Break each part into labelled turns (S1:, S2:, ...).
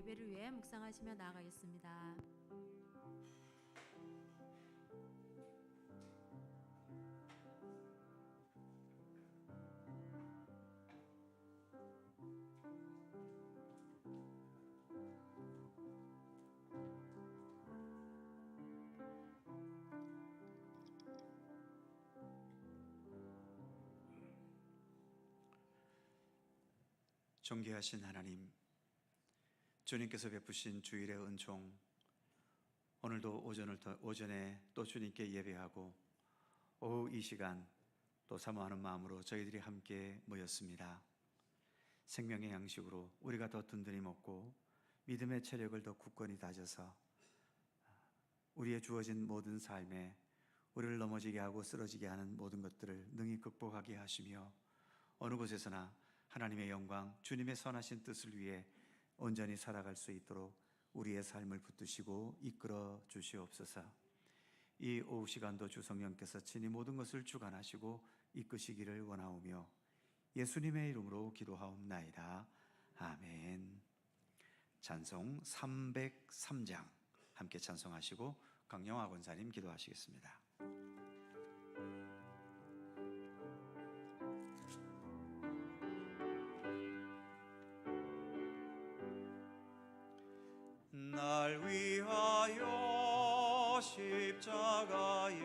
S1: 예배를 위해 묵상하시며 나아가겠습니다.
S2: 존귀하신 하나님, 주님께서 베푸신 주일의 은총, 오늘도 오전에 또 주님께 예배하고 오후 이 시간 또 사모하는 마음으로 저희들이 함께 모였습니다. 생명의 양식으로 우리가 더 든든히 먹고 믿음의 체력을 더 굳건히 다져서 우리의 주어진 모든 삶에 우리를 넘어지게 하고 쓰러지게 하는 모든 것들을 능히 극복하게 하시며 어느 곳에서나 하나님의 영광, 주님의 선하신 뜻을 위해 온전히 살아갈 수 있도록 우리의 삶을 붙드시고 이끌어 주시옵소서. 이 오후 시간도 주 성령께서 친히 모든 것을 주관하시고 이끄시기를 원하오며 예수님의 이름으로 기도하옵나이다. 아멘. 찬송 303장 함께 찬송하시고 강영화 권사님 기도하시겠습니다. 날 위하여 십자가에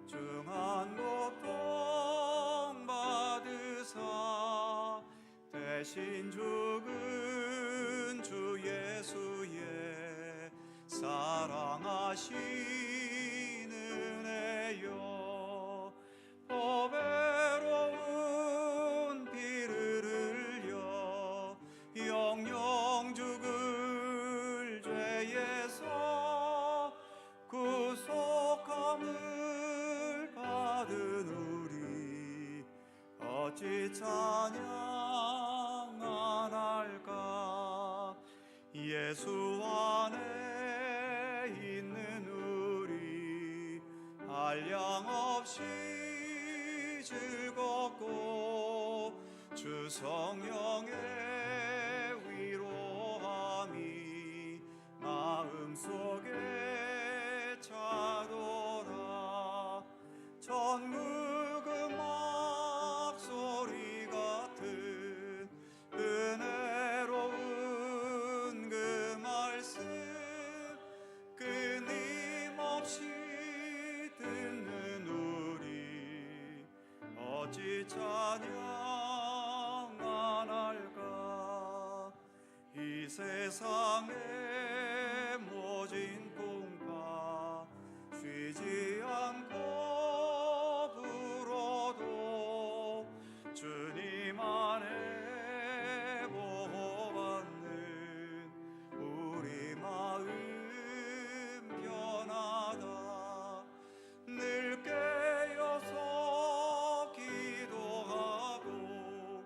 S2: 중한 고통 받으사 대신 죽은 주 예수의 사랑하신 은혜여 보배로운 피를 흘려 영영 죽을 죄에서 구속함을 받은 우리 어찌 찬양 안 할까. 예수 안에 있는 우리 한량없이 즐겁고 주 성령의 위로함이 마음속에 차도다. 천국 음악 소리 같은 은혜로운 그 말씀 끊임없이 듣는 우리 어찌 찬양 안 할까. 이 세상의 모진 풍파 쉬지 않고 불어도 주님 안에 보호받는 우리 마음 편하다. 늘 깨어서 기도하고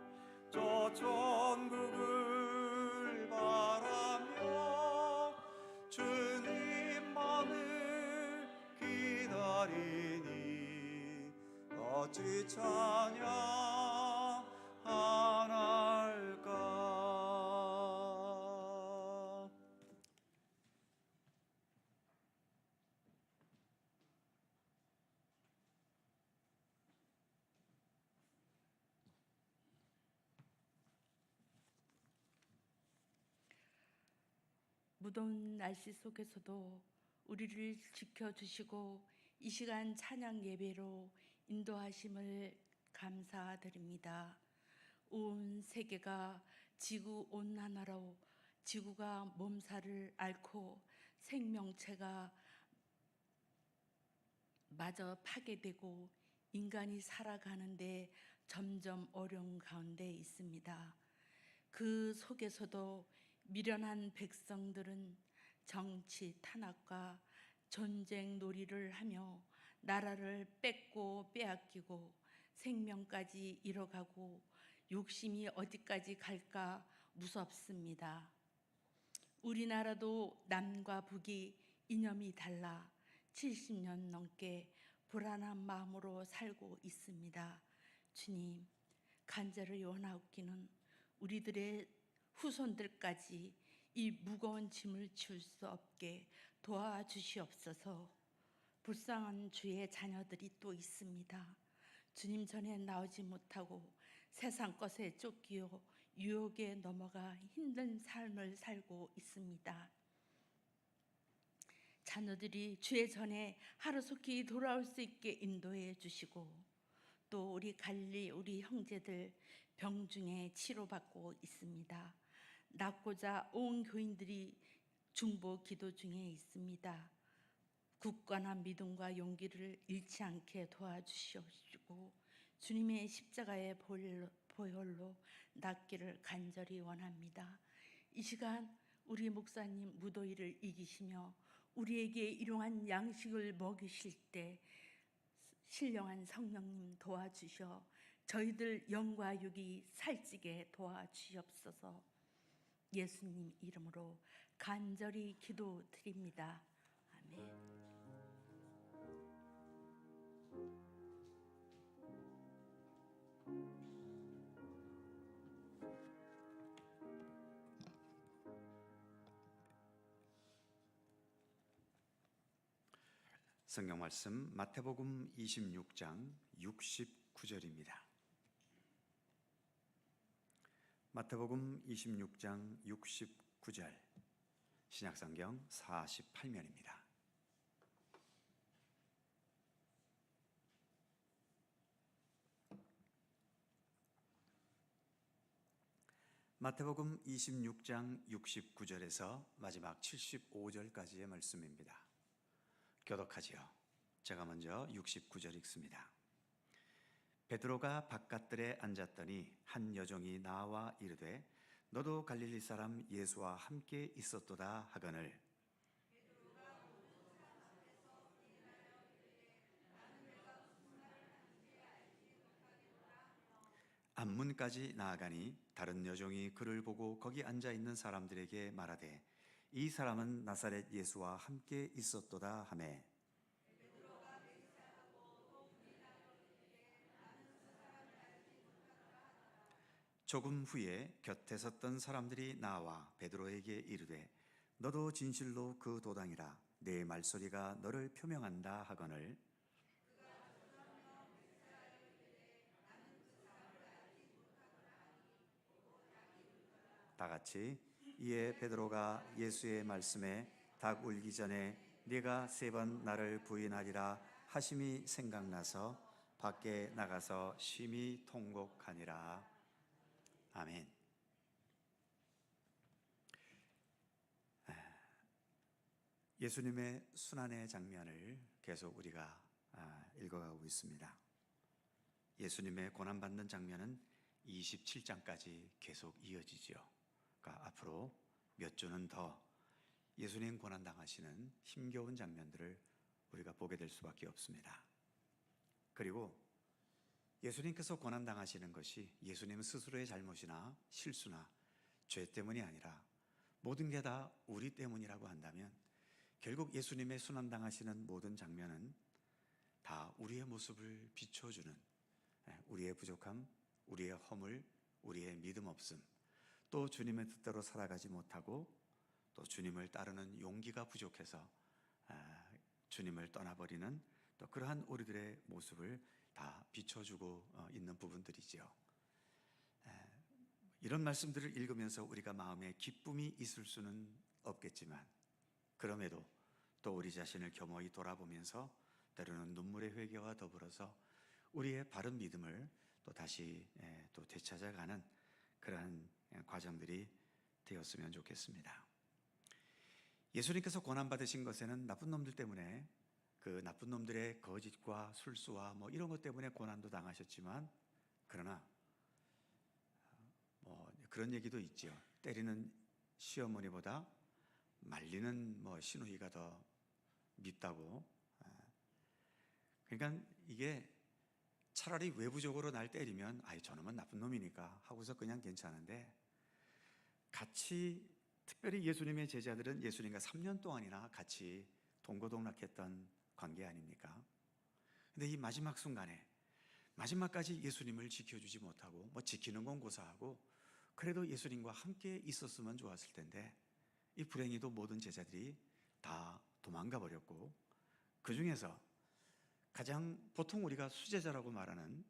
S2: 저 천국을 바라며 주님만을 기다리니 어찌 찬양 안 할까.
S3: 무더운 날씨 속에서도 우리를 지켜주시고 이 시간 찬양 예배로 인도하심을 감사드립니다. 온 세계가 지구 온난화로 지구가 몸살을 앓고 생명체가 마저 파괴되고 인간이 살아가는데 점점 어려운 가운데 있습니다. 그 속에서도 미련한 백성들은 정치 탄압과 전쟁 놀이를 하며 나라를 뺏고 빼앗기고 생명까지 잃어가고 욕심이 어디까지 갈까 무섭습니다. 우리나라도 남과 북이 이념이 달라 70년 넘게 불안한 마음으로 살고 있습니다. 주님, 간절히 원하옵기는 우리들의 후손들까지 이 무거운 짐을 지울 수 없게 도와주시옵소서. 불쌍한 주의 자녀들이 또 있습니다. 주님 전에 나오지 못하고 세상 것에 쫓기어 유혹에 넘어가 힘든 삶을 살고 있습니다. 자녀들이 주의 전에 하루속히 돌아올 수 있게 인도해 주시고, 또 우리 갈릴리 우리 형제들 병중에 치료받고 있습니다. 낫고자 온 교인들이 중보 기도 중에 있습니다. 굳건한 믿음과 용기를 잃지 않게 도와주시옵시고 주님의 십자가의 보혈로 낫기를 간절히 원합니다. 이 시간 우리 목사님 무더위를 이기시며 우리에게 일용한 양식을 먹이실 때 신령한 성령님 도와주셔 저희들 영과 육이 살찌게 도와주시옵소서. 예수님 이름으로 간절히 기도드립니다. 아멘.
S2: 성경 말씀 마태복음 26장 69절입니다. 마태복음 26장 69절, 신약성경 48면입니다. 마태복음 26장 69절에서 마지막 75절까지의 말씀입니다. 교독하지요. 제가 먼저 69절 읽습니다. 베드로가 바깥들에 앉았더니 한 여종이 나와 이르되 너도 갈릴리 사람 예수와 함께 있었도다 하거늘 앞문까지 나아가니 다른 여종이 그를 보고 거기 앉아 있는 사람들에게 말하되 이 사람은 나사렛 예수와 함께 있었도다 하매 조금 후에 곁에 섰던 사람들이 나와 베드로에게 이르되 너도 진실로 그 도당이라 내 말소리가 너를 표명한다 하거늘 다 같이 이에 베드로가 예수의 말씀에 닭 울기 전에 네가 3번 나를 부인하리라 하심이 생각나서 밖에 나가서 심히 통곡하니라. 아멘. 예수님의 순환의 장면을 계속 우리가 읽어가고 있습니다. 예수님의 고난받는 장면은 27장까지 계속 이어지죠. 그러니까 앞으로 몇 주는 더 예수님 고난당하시는 힘겨운 장면들을 우리가 보게 될 수밖에 없습니다. 그리고 예수님께서 고난당하시는 것이 예수님 스스로의 잘못이나 실수나 죄 때문이 아니라 모든 게 다 우리 때문이라고 한다면 결국 예수님의 순환당하시는 모든 장면은 다 우리의 모습을 비춰주는 우리의 부족함, 우리의 허물, 우리의 믿음 없음, 또 주님의 뜻대로 살아가지 못하고 또 주님을 따르는 용기가 부족해서 주님을 떠나버리는 또 그러한 우리들의 모습을 다 비춰주고 있는 부분들이지요. 이런 말씀들을 읽으면서 우리가 마음에 기쁨이 있을 수는 없겠지만 그럼에도 또 우리 자신을 겸허히 돌아보면서 때로는 눈물의 회개와 더불어서 우리의 바른 믿음을 또 다시 또 되찾아가는 그러한 과정들이 되었으면 좋겠습니다. 예수님께서 고난받으신 것에는 나쁜 놈들 때문에 그 나쁜 놈들의 거짓과 술수와 뭐 이런 것 때문에 고난도 당하셨지만 그러나 뭐 그런 얘기도 있죠. 때리는 시어머니보다 말리는 뭐 시누이가 더 밉다고. 그러니까 이게 차라리 외부적으로 날 때리면 아이 저놈은 나쁜 놈이니까 하고서 그냥 괜찮은데 같이 특별히 예수님의 제자들은 예수님과 3년 동안이나 같이 동고동락했던 관계 아닙니까? 근데 이 마지막 순간에 마지막까지 예수님을 지켜주지 못하고 뭐 지키는 건 고사하고 그래도 예수님과 함께 있었으면 좋았을 텐데 이 불행히도 모든 제자들이 다 도망가 버렸고, 그 중에서 가장 보통 우리가 수제자라고 말하는,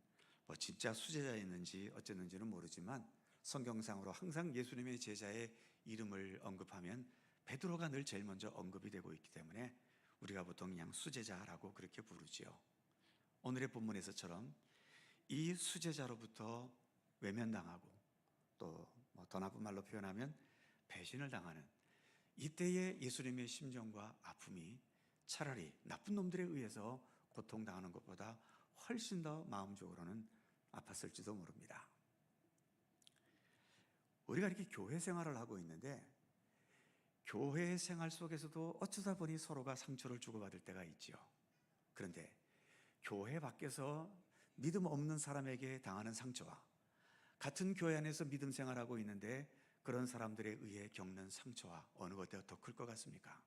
S2: 뭐 진짜 수제자였는지 어쨌는지는 모르지만 성경상으로 항상 예수님의 제자의 이름을 언급하면 베드로가 늘 제일 먼저 언급이 되고 있기 때문에 우리가 보통 그냥 수제자라고 그렇게 부르지요. 오늘의 본문에서처럼 이 수제자로부터 외면당하고 또 더 나쁜 말로 표현하면 배신을 당하는 이때의 예수님의 심정과 아픔이 차라리 나쁜 놈들에 의해서 고통당하는 것보다 훨씬 더 마음적으로는 아팠을지도 모릅니다. 우리가 이렇게 교회 생활을 하고 있는데 교회 생활 속에서도 어쩌다 보니 서로가 상처를 주고받을 때가 있지요. 그런데 교회 밖에서 믿음 없는 사람에게 당하는 상처와 같은 교회 안에서 믿음 생활하고 있는데 그런 사람들에 의해 겪는 상처와 어느 것이 더 클 것 같습니까?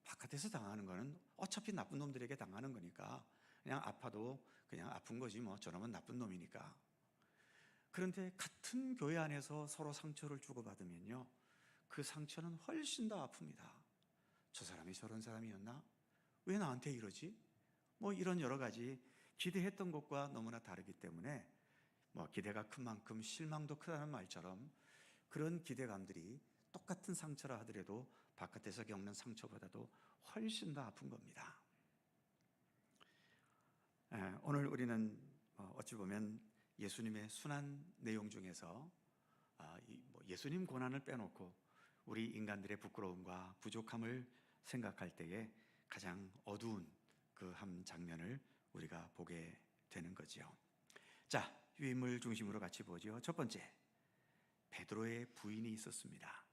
S2: 바깥에서 당하는 거는 어차피 나쁜 놈들에게 당하는 거니까 그냥 아파도 그냥 아픈 거지, 뭐 저놈은 나쁜 놈이니까. 그런데 같은 교회 안에서 서로 상처를 주고받으면요, 그 상처는 훨씬 더 아픕니다. 저 사람이 저런 사람이었나? 왜 나한테 이러지? 뭐 이런 여러 가지 기대했던 것과 너무나 다르기 때문에 뭐 기대가 큰 만큼 실망도 크다는 말처럼 그런 기대감들이 똑같은 상처라 하더라도 바깥에서 겪는 상처보다도 훨씬 더 아픈 겁니다. 오늘 우리는 어찌 보면 예수님의 순한 내용 중에서 예수님 고난을 빼놓고 우리 인간들의 부끄러움과 부족함을 생각할 때에 가장 어두운 그 한 장면을 우리가 보게 되는 거지요. 자, 유인물 중심으로 같이 보죠. 첫 번째, 베드로의 부인이 있었습니다.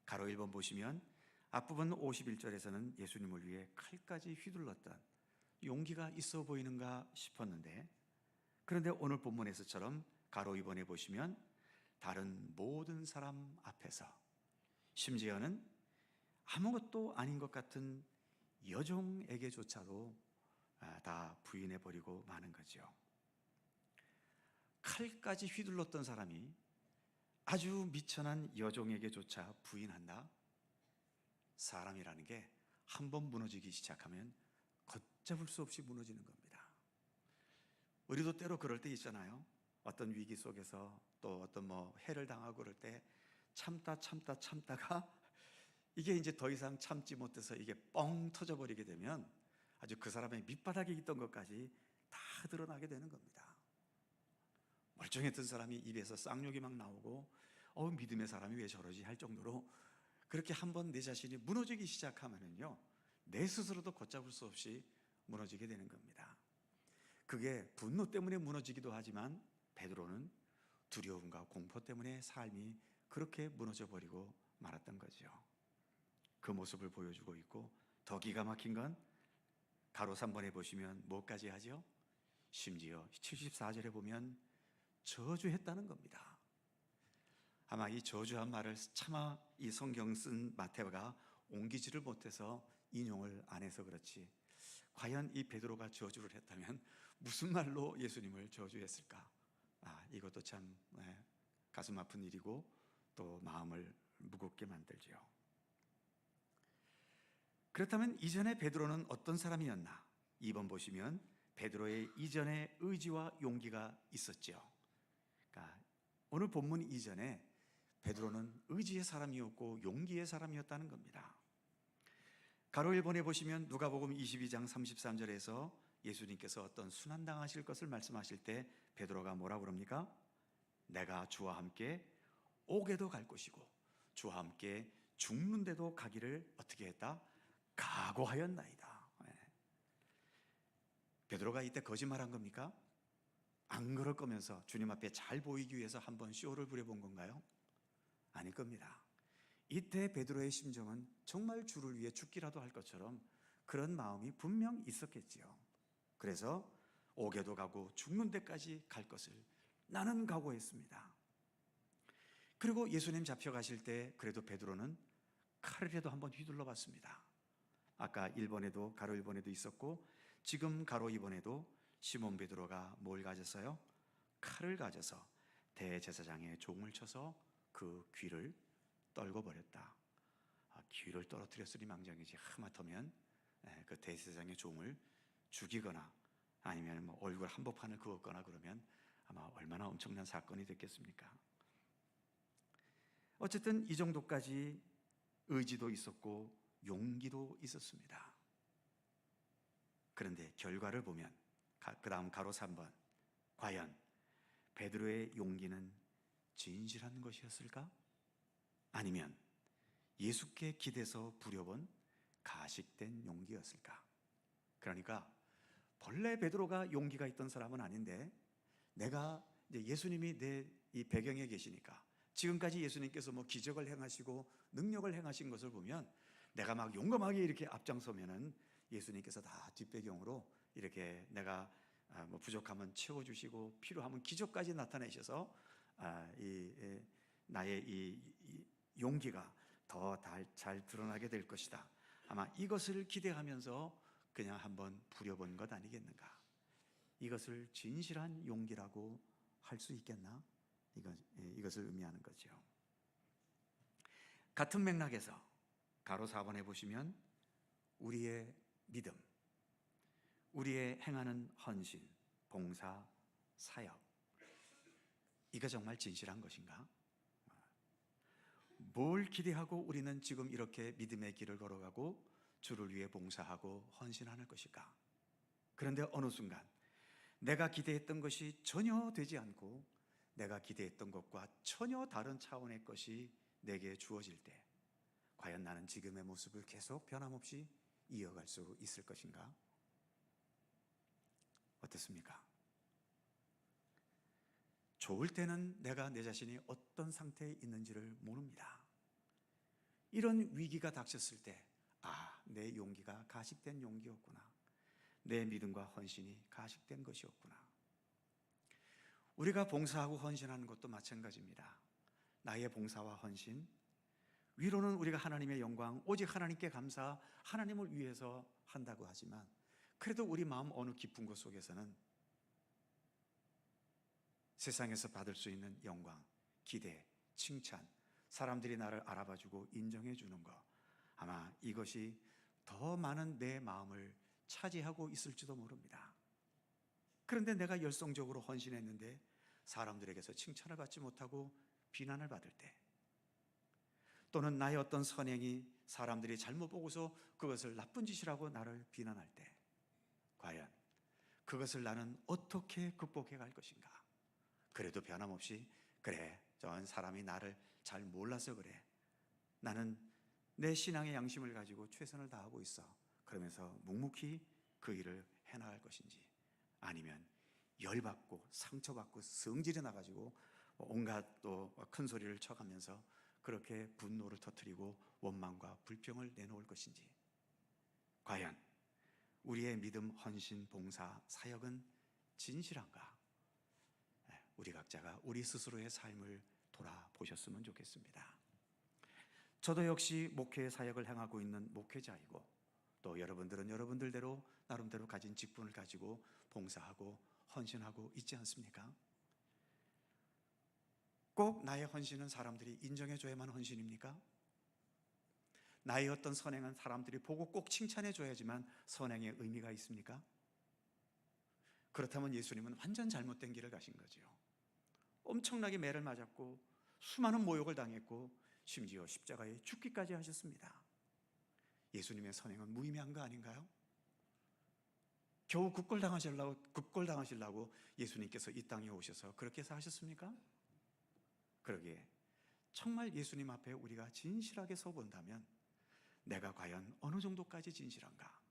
S2: 가로 1번 보시면 앞부분 51절에서는 예수님을 위해 칼까지 휘둘렀던 용기가 있어 보이는가 싶었는데, 그런데 오늘 본문에서처럼 가로 2번에 보시면 다른 모든 사람 앞에서, 심지어는 아무것도 아닌 것 같은 여종에게조차도 다 부인해버리고 마는 거죠. 칼까지 휘둘렀던 사람이 아주 미천한 여종에게조차 부인한다? 사람이라는 게 한번 무너지기 시작하면 걷잡을 수 없이 무너지는 겁니다. 우리도 때로 그럴 때 있잖아요. 어떤 위기 속에서 또 어떤 해를 당하고 그럴 때 참다가 이게 이제 더 이상 참지 못해서 이게 뻥 터져버리게 되면 아주 그 사람의 밑바닥에 있던 것까지 다 드러나게 되는 겁니다. 멀쩡했던 사람이 입에서 쌍욕이 막 나오고 믿음의 사람이 왜 저러지 할 정도로 그렇게 한번 내 자신이 무너지기 시작하면은요, 내 스스로도 걷잡을 수 없이 무너지게 되는 겁니다. 그게 분노 때문에 무너지기도 하지만 베드로는 두려움과 공포 때문에 삶이 그렇게 무너져 버리고 말았던 거죠. 그 모습을 보여주고 있고, 더 기가 막힌 건 가로 3번에 보시면 뭐까지 하죠? 심지어 74절에 보면 저주했다는 겁니다. 아마 이 저주한 말을 차마 이 성경 쓴 마태가 옮기지를 못해서 인용을 안 해서 그렇지, 과연 이 베드로가 저주를 했다면 무슨 말로 예수님을 저주했을까? 이것도 참 가슴 아픈 일이고 또 마음을 무겁게 만들죠. 그렇다면 이전에 베드로는 어떤 사람이었나? 2번 보시면 베드로의 이전에 의지와 용기가 있었죠. 그러니까 오늘 본문 이전에 베드로는 의지의 사람이었고 용기의 사람이었다는 겁니다. 가로 1번에 보시면 누가복음 22장 33절에서 예수님께서 어떤 순환당하실 것을 말씀하실 때 베드로가 뭐라고 그럽니까? 내가 주와 함께 옥에도 갈 것이고 주와 함께 죽는데도 가기를 어떻게 했다? 각오하였나이다. 베드로가 이때 거짓말한 겁니까? 안 그럴 거면서 주님 앞에 잘 보이기 위해서 한번 쇼를 부려본 건가요? 아닐 겁니다. 이때 베드로의 심정은 정말 주를 위해 죽기라도 할 것처럼 그런 마음이 분명 있었겠지요. 그래서 옥에도 가고 죽는 데까지 갈 것을 나는 각오했습니다. 그리고 예수님 잡혀가실 때 그래도 베드로는 칼이라도 한번 휘둘러 봤습니다. 아까 1번에도 가로 1번에도 있었고 지금 가로 2번에도 시몬 베드로가 뭘 가졌어요? 칼을 가져서 대제사장의 종을 쳐서 그 귀를 떨고 버렸다. 귀를 떨어뜨렸으니 망정이지. 하마터면 그 대제사장의 종을 죽이거나 아니면 뭐 얼굴 한복판을 그었거나 그러면 아마 얼마나 엄청난 사건이 됐겠습니까? 어쨌든 이 정도까지 의지도 있었고 용기도 있었습니다. 그런데 결과를 보면 그 다음 가로 3번, 과연 베드로의 용기는 진실한 것이었을까? 아니면 예수께 기대서 부려본 가식된 용기였을까? 그러니까 본래 베드로가 용기가 있던 사람은 아닌데 내가 이제 예수님이 내 이 배경에 계시니까 지금까지 예수님께서 뭐 기적을 행하시고 능력을 행하신 것을 보면 내가 막 용감하게 이렇게 앞장서면은 예수님께서 다 뒷배경으로 이렇게 내가 뭐 부족하면 채워주시고 필요하면 기적까지 나타내셔서 나의 이 용기가 더 잘 드러나게 될 것이다. 아마 이것을 기대하면서 그냥 한번 부려본 것 아니겠는가? 이것을 진실한 용기라고 할 수 있겠나? 이것을 의미하는 거죠. 같은 맥락에서 가로 4번에 보시면 우리의 믿음, 우리의 행하는 헌신, 봉사, 사역, 이거 정말 진실한 것인가? 뭘 기대하고 우리는 지금 이렇게 믿음의 길을 걸어가고 주를 위해 봉사하고 헌신하는 것일까? 그런데 어느 순간 내가 기대했던 것이 전혀 되지 않고 내가 기대했던 것과 전혀 다른 차원의 것이 내게 주어질 때 과연 나는 지금의 모습을 계속 변함없이 이어갈 수 있을 것인가? 어떻습니까? 좋을 때는 내가 내 자신이 어떤 상태에 있는지를 모릅니다. 이런 위기가 닥쳤을 때 내 용기가 가식된 용기였구나. 내 믿음과 헌신이 가식된 것이었구나. 우리가 봉사하고 헌신하는 것도 마찬가지입니다. 나의 봉사와 헌신, 위로는 우리가 하나님의 영광, 오직 하나님께 감사, 하나님을 위해서 한다고 하지만 그래도 우리 마음 어느 깊은 곳 속에서는 세상에서 받을 수 있는 영광, 기대, 칭찬, 사람들이 나를 알아봐주고 인정해주는 것, 아마 이것이 더 많은 내 마음을 차지하고 있을지도 모릅니다. 그런데 내가 열성적으로 헌신했는데 사람들에게서 칭찬을 받지 못하고 비난을 받을 때, 또는 나의 어떤 선행이 사람들이 잘못 보고서 그것을 나쁜 짓이라고 나를 비난할 때, 과연 그것을 나는 어떻게 극복해 갈 것인가? 그래도 변함없이 그래, 전 사람이 나를 잘 몰라서 그래, 나는 내 신앙의 양심을 가지고 최선을 다하고 있어, 그러면서 묵묵히 그 일을 해나갈 것인지, 아니면 열받고 상처받고 성질이 나가지고 온갖 또 큰 소리를 쳐가면서 그렇게 분노를 터뜨리고 원망과 불평을 내놓을 것인지, 과연 우리의 믿음, 헌신, 봉사, 사역은 진실한가? 우리 각자가 우리 스스로의 삶을 돌아보셨으면 좋겠습니다. 저도 역시 목회 사역을 행하고 있는 목회자이고, 또 여러분들은 여러분들대로 나름대로 가진 직분을 가지고 봉사하고 헌신하고 있지 않습니까? 꼭 나의 헌신은 사람들이 인정해줘야만 헌신입니까? 나의 어떤 선행은 사람들이 보고 꼭 칭찬해줘야지만 선행의 의미가 있습니까? 그렇다면 예수님은 완전 잘못된 길을 가신 거죠. 엄청나게 매를 맞았고 수많은 모욕을 당했고 심지어 십자가에 죽기까지 하셨습니다. 예수님의 선행은 무의미한 거 아닌가요? 겨우 극골당하시려고 예수님께서 이 땅에 오셔서 그렇게 해서 하셨습니까? 그러기에 정말 예수님 앞에 우리가 진실하게 서본다면 내가 과연 어느 정도까지 진실한가?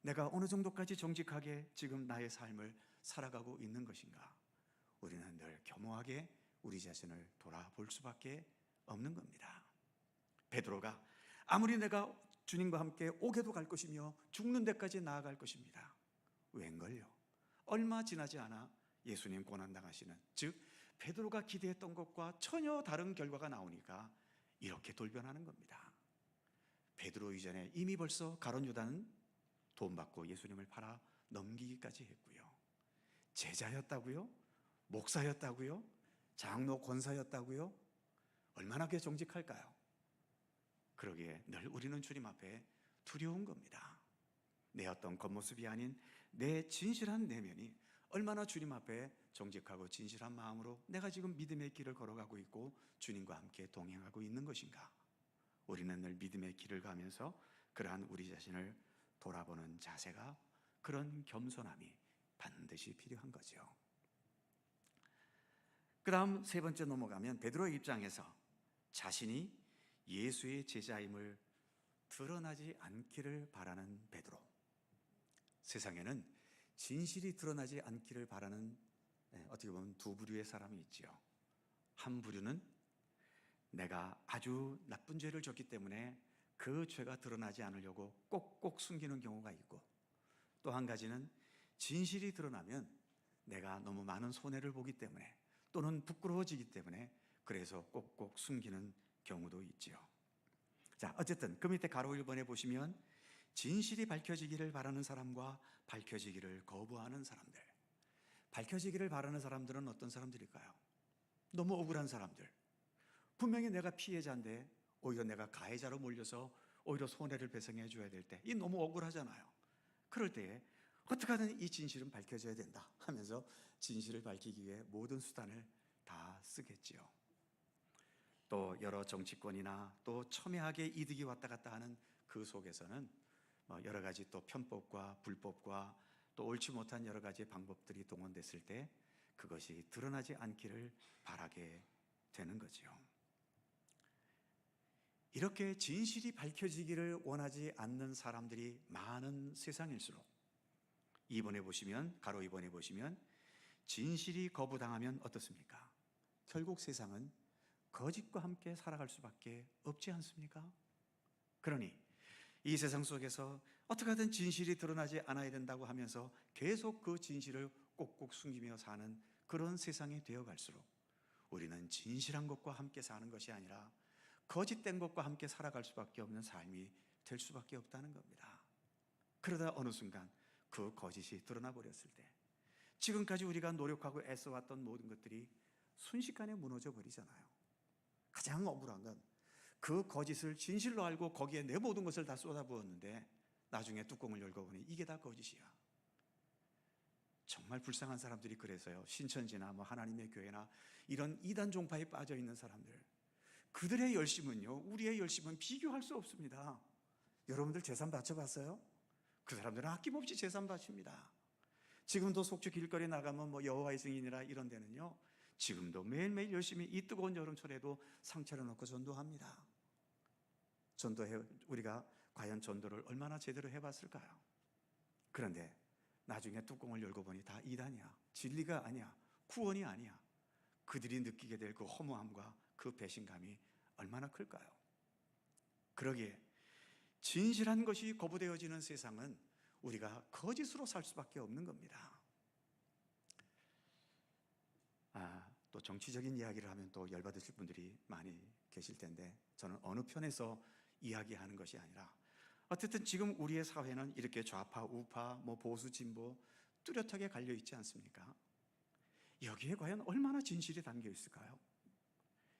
S2: 내가 어느 정도까지 정직하게 지금 나의 삶을 살아가고 있는 것인가? 우리는 늘 겸허하게 우리 자신을 돌아볼 수밖에 없는 겁니다. 베드로가 아무리 내가 주님과 함께 옥에도 갈 것이며 죽는 데까지 나아갈 것입니다. 웬걸요? 얼마 지나지 않아 예수님 고난당하시는, 즉 베드로가 기대했던 것과 전혀 다른 결과가 나오니까 이렇게 돌변하는 겁니다. 베드로 이전에 이미 벌써 가룟 유다는 돈 받고 예수님을 팔아 넘기기까지 했고요. 제자였다고요? 목사였다고요? 장로 권사였다고요? 얼마나 정직할까요? 그러기에 늘 우리는 주님 앞에 두려운 겁니다. 내 어떤 겉모습이 아닌 내 진실한 내면이 얼마나 주님 앞에 정직하고 진실한 마음으로 내가 지금 믿음의 길을 걸어가고 있고 주님과 함께 동행하고 있는 것인가? 우리는 늘 믿음의 길을 가면서 그러한 우리 자신을 돌아보는 자세가, 그런 겸손함이 반드시 필요한 거죠. 그 다음 세 번째 넘어가면 베드로의 입장에서 자신이 예수의 제자임을 드러나지 않기를 바라는 베드로. 세상에는 진실이 드러나지 않기를 바라는 어떻게 보면 두 부류의 사람이 있지요. 한 부류는 내가 아주 나쁜 죄를 졌기 때문에 그 죄가 드러나지 않으려고 꼭꼭 숨기는 경우가 있고, 또 한 가지는 진실이 드러나면 내가 너무 많은 손해를 보기 때문에 또는 부끄러워지기 때문에 그래서 꼭꼭 숨기는 경우도 있지요. 자, 어쨌든 그 밑에 가로 1번에 보시면 진실이 밝혀지기를 바라는 사람과 밝혀지기를 거부하는 사람들. 밝혀지기를 바라는 사람들은 어떤 사람들일까요? 너무 억울한 사람들. 분명히 내가 피해자인데 오히려 내가 가해자로 몰려서 오히려 손해를 배상해 줘야 될 때, 이 너무 억울하잖아요. 그럴 때에 어떻게든 이 진실은 밝혀져야 된다 하면서 진실을 밝히기 위해 모든 수단을 다 쓰겠지요. 또 여러 정치권이나 또 첨예하게 이득이 왔다 갔다 하는 그 속에서는 여러 가지 또 편법과 불법과 또 옳지 못한 여러 가지 방법들이 동원됐을 때 그것이 드러나지 않기를 바라게 되는 거지요. 이렇게 진실이 밝혀지기를 원하지 않는 사람들이 많은 세상일수록, 2번에 보시면, 가로 2번에 보시면 진실이 거부당하면 어떻습니까? 결국 세상은 거짓과 함께 살아갈 수밖에 없지 않습니까? 그러니 이 세상 속에서 어떻게든 진실이 드러나지 않아야 된다고 하면서 계속 그 진실을 꼭꼭 숨기며 사는 그런 세상이 되어갈수록 우리는 진실한 것과 함께 사는 것이 아니라 거짓된 것과 함께 살아갈 수밖에 없는 삶이 될 수밖에 없다는 겁니다. 그러다 어느 순간 그 거짓이 드러나 버렸을 때 지금까지 우리가 노력하고 애써왔던 모든 것들이 순식간에 무너져 버리잖아요. 가장 억울한 건 그 거짓을 진실로 알고 거기에 내 모든 것을 다 쏟아부었는데 나중에 뚜껑을 열고 보니 이게 다 거짓이야. 정말 불쌍한 사람들이 그래서요, 신천지나 하나님의 교회나 이런 이단 종파에 빠져 있는 사람들, 그들의 열심은요, 우리의 열심은 비교할 수 없습니다. 여러분들 재산 바쳐봤어요? 그 사람들은 아낌없이 재산 바칩니다. 지금도 속주 길거리 나가면 여호와의 증인이라 이런 데는요, 지금도 매일매일 열심히 이 뜨거운 여름철에도 상 차려놓고 전도합니다. 우리가 과연 전도를 얼마나 제대로 해봤을까요? 그런데 나중에 뚜껑을 열고 보니 다 이단이야. 진리가 아니야. 구원이 아니야. 그들이 느끼게 될 그 허무함과 그 배신감이 얼마나 클까요? 그러기에 진실한 것이 거부되어지는 세상은 우리가 거짓으로 살 수밖에 없는 겁니다. 또 정치적인 이야기를 하면 또 열받으실 분들이 많이 계실 텐데, 저는 어느 편에서 이야기하는 것이 아니라 어쨌든 지금 우리의 사회는 이렇게 좌파, 우파, 보수, 진보 뚜렷하게 갈려 있지 않습니까? 여기에 과연 얼마나 진실이 담겨 있을까요?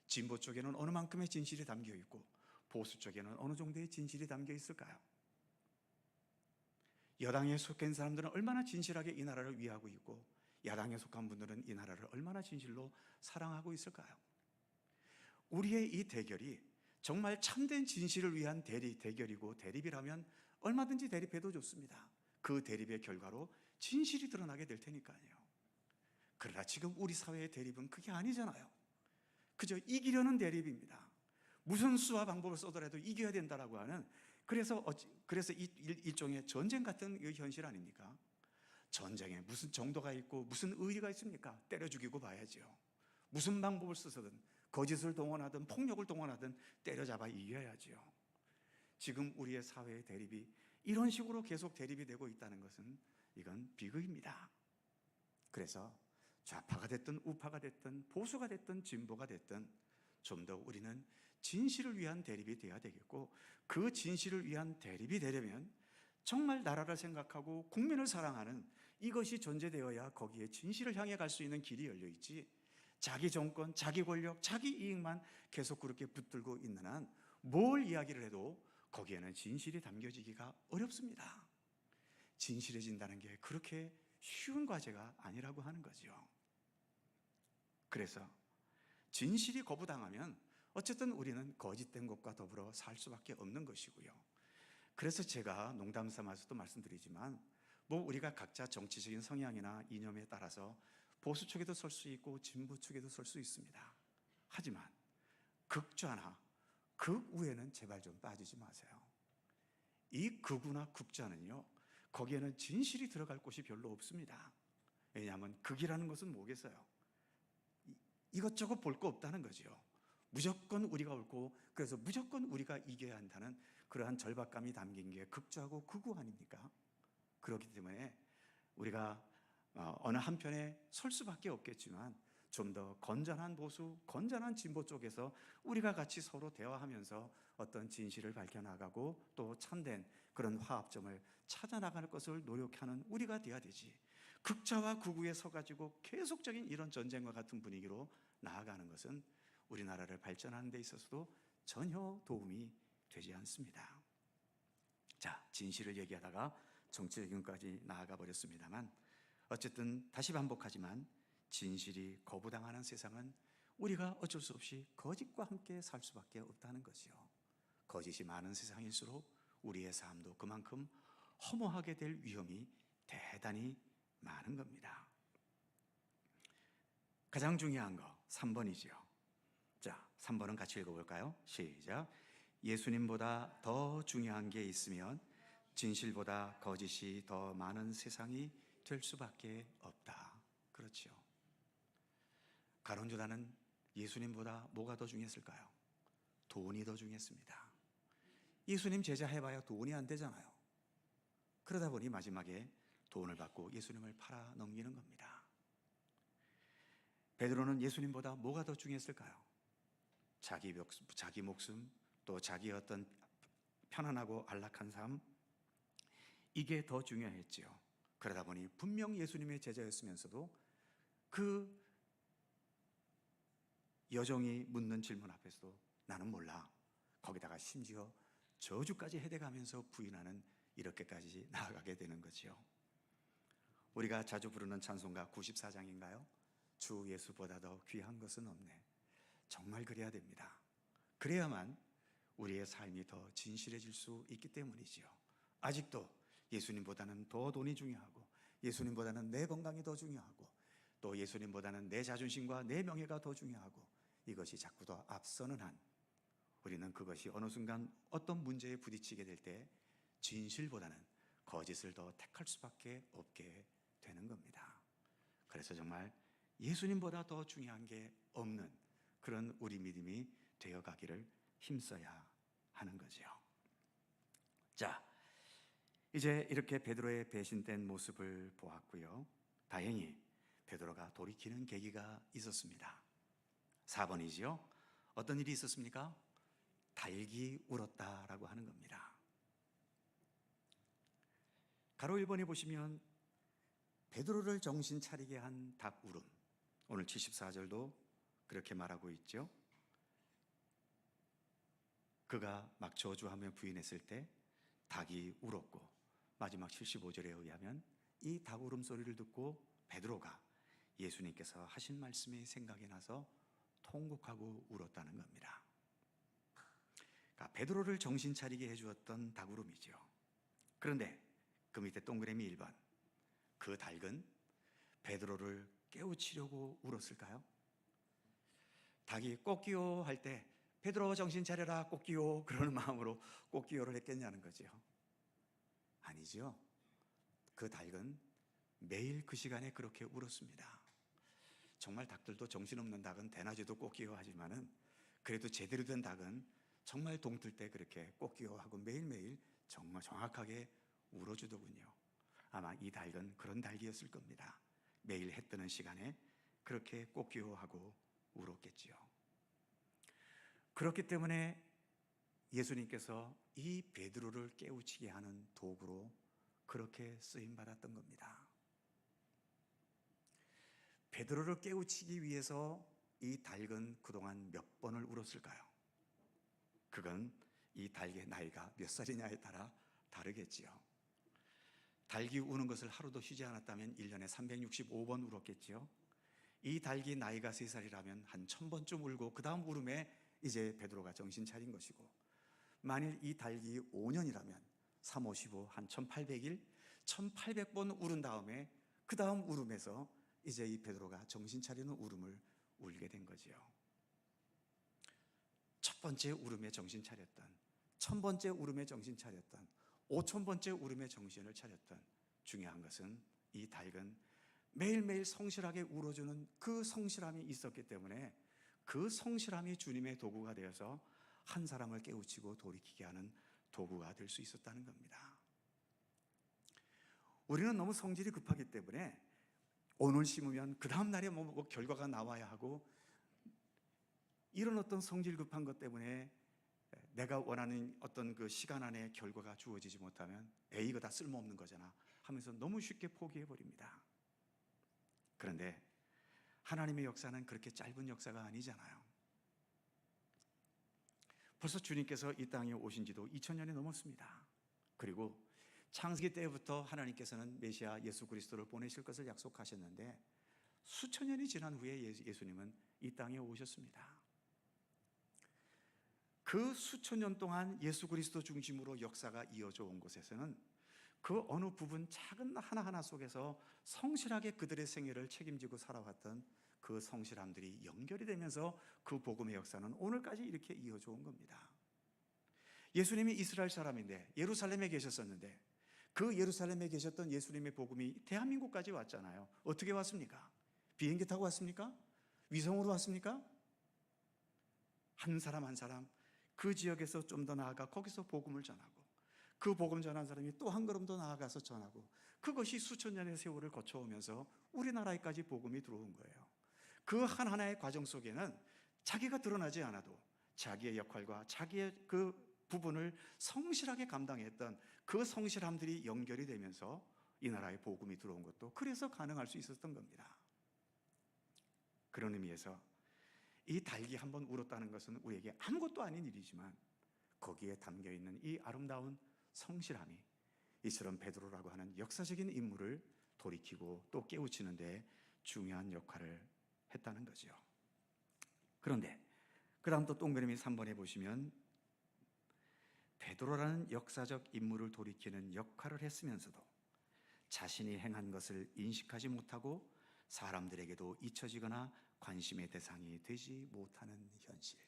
S2: 진보 쪽에는 어느 만큼의 진실이 담겨 있고 보수 쪽에는 어느 정도의 진실이 담겨 있을까요? 여당에 속한 사람들은 얼마나 진실하게 이 나라를 위하고 있고 야당에 속한 분들은 이 나라를 얼마나 진실로 사랑하고 있을까요? 우리의 이 대결이 정말 참된 진실을 위한 대결이고 대립이라면 얼마든지 대립해도 좋습니다. 그 대립의 결과로 진실이 드러나게 될 테니까요. 그러나 지금 우리 사회의 대립은 그게 아니잖아요. 그저 이기려는 대립입니다. 무슨 수와 방법을 써더라도 이겨야 된다라고 하는, 그래서 일종의 전쟁 같은 현실 아닙니까? 전쟁에 무슨 정도가 있고 무슨 의리가 있습니까? 때려 죽이고 봐야죠. 무슨 방법을 써서든 거짓을 동원하든 폭력을 동원하든 때려잡아 이겨야죠. 지금 우리의 사회의 대립이 이런 식으로 계속 대립이 되고 있다는 것은 이건 비극입니다. 그래서 좌파가 됐든 우파가 됐든 보수가 됐든 진보가 됐든 좀 더 우리는 진실을 위한 대립이 되어야 되겠고, 그 진실을 위한 대립이 되려면 정말 나라를 생각하고 국민을 사랑하는 이것이 존재되어야 거기에 진실을 향해 갈 수 있는 길이 열려 있지, 자기 정권, 자기 권력, 자기 이익만 계속 그렇게 붙들고 있는 한 뭘 이야기를 해도 거기에는 진실이 담겨지기가 어렵습니다. 진실해진다는 게 그렇게 쉬운 과제가 아니라고 하는 거죠. 그래서 진실이 거부당하면 어쨌든 우리는 거짓된 것과 더불어 살 수밖에 없는 것이고요. 그래서 제가 농담 삼아서도 말씀드리지만 우리가 각자 정치적인 성향이나 이념에 따라서 보수 쪽에도 설 수 있고 진보 쪽에도 설 수 있습니다. 하지만 극좌나 극우에는 제발 좀 빠지지 마세요. 이 극우나 극좌는요, 거기에는 진실이 들어갈 곳이 별로 없습니다. 왜냐하면 극이라는 것은 뭐겠어요? 이것저것 볼 거 없다는 거죠. 무조건 우리가 옳고 그래서 무조건 우리가 이겨야 한다는 그러한 절박감이 담긴 게 극좌하고 극우 아닙니까? 그렇기 때문에 우리가 어느 한편에 설 수밖에 없겠지만 좀 더 건전한 보수, 건전한 진보 쪽에서 우리가 같이 서로 대화하면서 어떤 진실을 밝혀나가고 또 참된 그런 화합점을 찾아나갈 것을 노력하는 우리가 돼야 되지. 극좌와 극우에 서가지고 계속적인 이런 전쟁과 같은 분위기로 나아가는 것은 우리나라를 발전하는 데 있어서도 전혀 도움이 되지 않습니다. 자, 진실을 얘기하다가 정치적인까지 나아가 버렸습니다만 어쨌든 다시 반복하지만 진실이 거부당하는 세상은 우리가 어쩔 수 없이 거짓과 함께 살 수밖에 없다는 거지요. 거짓이 많은 세상일수록 우리의 삶도 그만큼 허무하게 될 위험이 대단히 많은 겁니다. 가장 중요한 거 3번이죠. 자, 3번은 같이 읽어볼까요? 시작. 예수님보다 더 중요한 게 있으면 진실보다 거짓이 더 많은 세상이 될 수밖에 없다. 그렇죠. 가론유다는 예수님보다 뭐가 더 중요했을까요? 돈이 더 중요했습니다. 예수님 제자 해봐야 돈이 안 되잖아요. 그러다 보니 마지막에 돈을 받고 예수님을 팔아 넘기는 겁니다. 베드로는 예수님보다 뭐가 더 중요했을까요? 자기 목숨, 또 자기의 어떤 편안하고 안락한 삶, 이게 더 중요했지요. 그러다 보니 분명 예수님의 제자였으면서도 그 여종이 묻는 질문 앞에서도 나는 몰라, 거기다가 심지어 저주까지 해대가면서 부인하는 이렇게까지 나아가게 되는 거지요. 우리가 자주 부르는 찬송가 94장인가요? 주 예수보다 더 귀한 것은 없네. 정말 그래야 됩니다. 그래야만 우리의 삶이 더 진실해질 수 있기 때문이지요. 아직도 예수님보다는 더 돈이 중요하고 예수님보다는 내 건강이 더 중요하고 또 예수님보다는 내 자존심과 내 명예가 더 중요하고 이것이 자꾸 더 앞서는 한 우리는 그것이 어느 순간 어떤 문제에 부딪히게 될 때 진실보다는 거짓을 더 택할 수밖에 없게 되는 겁니다. 그래서 정말 예수님보다 더 중요한 게 없는 그런 우리 믿음이 되어가기를 힘써야 하는 거죠. 자, 이제 이렇게 베드로의 배신된 모습을 보았고요. 다행히 베드로가 돌이키는 계기가 있었습니다. 4번이지요. 어떤 일이 있었습니까? 닭이 울었다라고 하는 겁니다. 가로 1번에 보시면 베드로를 정신 차리게 한 닭 울음, 오늘 74절도 그렇게 말하고 있죠. 그가 막 저주하며 부인했을 때 닭이 울었고 마지막 75절에 의하면 이 닭 울음소리를 듣고 베드로가 예수님께서 하신 말씀이 생각이 나서 통곡하고 울었다는 겁니다. 그러니까 베드로를 정신 차리게 해주었던 닭 울음이죠. 그런데 그 밑에 동그라미 1번, 그 닭은 베드로를 깨우치려고 울었을까요? 닭이 꼬끼요 할 때 베드로 정신 차려라 꼬끼요 그러는 마음으로 꼬끼요를 했겠냐는 거죠. 아니죠. 그 닭은 매일 그 시간에 그렇게 울었습니다. 정말 닭들도 정신없는 닭은 대낮에도 꼬끼요 하지만은 그래도 제대로 된 닭은 정말 동틀 때 그렇게 꼬끼요 하고 매일매일 정말 정확하게 울어주더군요. 아마 이 닭은 그런 닭이었을 겁니다. 매일 해 뜨는 시간에 그렇게 꼬끼요 하고 울었겠지요. 그렇기 때문에 예수님께서 이 베드로를 깨우치게 하는 도구로 그렇게 쓰임 받았던 겁니다. 베드로를 깨우치기 위해서 이 닭은 그동안 몇 번을 울었을까요? 그건 이 닭의 나이가 몇 살이냐에 따라 다르겠지요. 닭이 우는 것을 하루도 쉬지 않았다면 1년에 365번 울었겠지요. 이 닭이 나이가 3살이라면 한 1000번쯤 울고 그 다음 울음에 이제 베드로가 정신 차린 것이고, 만일 이 닭이 5년이라면 3, 5, 15, 한 1800일 1800번 울은 다음에 그 다음 울음에서 이제 이 베드로가 정신 차리는 울음을 울게 된 거지요. 첫 번째 울음에 정신 차렸던, 1000번째 울음에 정신 차렸던, 5000번째 울음에 정신을 차렸던, 중요한 것은 이 닭은 매일매일 성실하게 울어주는 그 성실함이 있었기 때문에 그 성실함이 주님의 도구가 되어서 한 사람을 깨우치고 돌이키게 하는 도구가 될 수 있었다는 겁니다. 우리는 너무 성질이 급하기 때문에 오늘 심으면 그 다음 날에 뭐 결과가 나와야 하고, 이런 어떤 성질 급한 것 때문에 내가 원하는 어떤 그 시간 안에 결과가 주어지지 못하면 에이 이거 다 쓸모없는 거잖아 하면서 너무 쉽게 포기해 버립니다. 그런데 하나님의 역사는 그렇게 짧은 역사가 아니잖아요. 벌써 주님께서 이 땅에 오신 지도 2000년이 넘었습니다. 그리고 창세기 때부터 하나님께서는 메시아 예수 그리스도를 보내실 것을 약속하셨는데 수천 년이 지난 후에 예수님은 이 땅에 오셨습니다. 그 수천 년 동안 예수 그리스도 중심으로 역사가 이어져 온 곳에서는 그 어느 부분 작은 하나하나 속에서 성실하게 그들의 생애를 책임지고 살아왔던 그 성실함들이 연결이 되면서 그 복음의 역사는 오늘까지 이렇게 이어져 온 겁니다. 예수님이 이스라엘 사람인데 예루살렘에 계셨었는데 그 예루살렘에 계셨던 예수님의 복음이 대한민국까지 왔잖아요. 어떻게 왔습니까? 비행기 타고 왔습니까? 위성으로 왔습니까? 한 사람 한 사람 그 지역에서 좀 더 나아가 거기서 복음을 전하고, 그 복음 전한 사람이 또 한 걸음 더 나아가서 전하고, 그것이 수천 년의 세월을 거쳐오면서 우리나라에까지 복음이 들어온 거예요. 그 하나하나의 과정 속에는 자기가 드러나지 않아도 자기의 역할과 자기의 그 부분을 성실하게 감당했던 그 성실함들이 연결이 되면서 이 나라에 복음이 들어온 것도 그래서 가능할 수 있었던 겁니다. 그런 의미에서 이 닭이 한번 울었다는 것은 우리에게 아무것도 아닌 일이지만 거기에 담겨있는 이 아름다운 성실함이 이처럼 베드로라고 하는 역사적인 인물을 돌이키고 또 깨우치는 데 중요한 역할을 했다는 거죠. 그런데 그 다음 또 동그라미 3번에 보시면 베드로라는 역사적 인물을 돌이키는 역할을 했으면서도 자신이 행한 것을 인식하지 못하고 사람들에게도 잊혀지거나 관심의 대상이 되지 못하는 현실.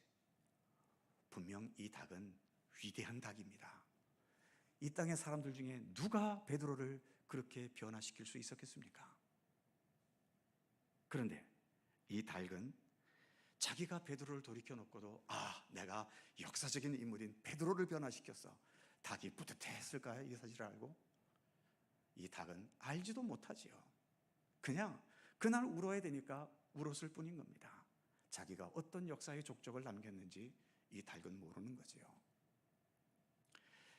S2: 분명 이 닭은 위대한 닭입니다. 이 땅의 사람들 중에 누가 베드로를 그렇게 변화시킬 수 있었겠습니까? 그런데 이 닭은 자기가 베드로를 돌이켜놓고도 내가 역사적인 인물인 베드로를 변화시켰어. 닭이 뿌듯했을까요? 이 사실을 알고? 이 닭은 알지도 못하지요. 그냥 그날 울어야 되니까 울었을 뿐인 겁니다. 자기가 어떤 역사의 족적을 남겼는지 이 닭은 모르는 거지요.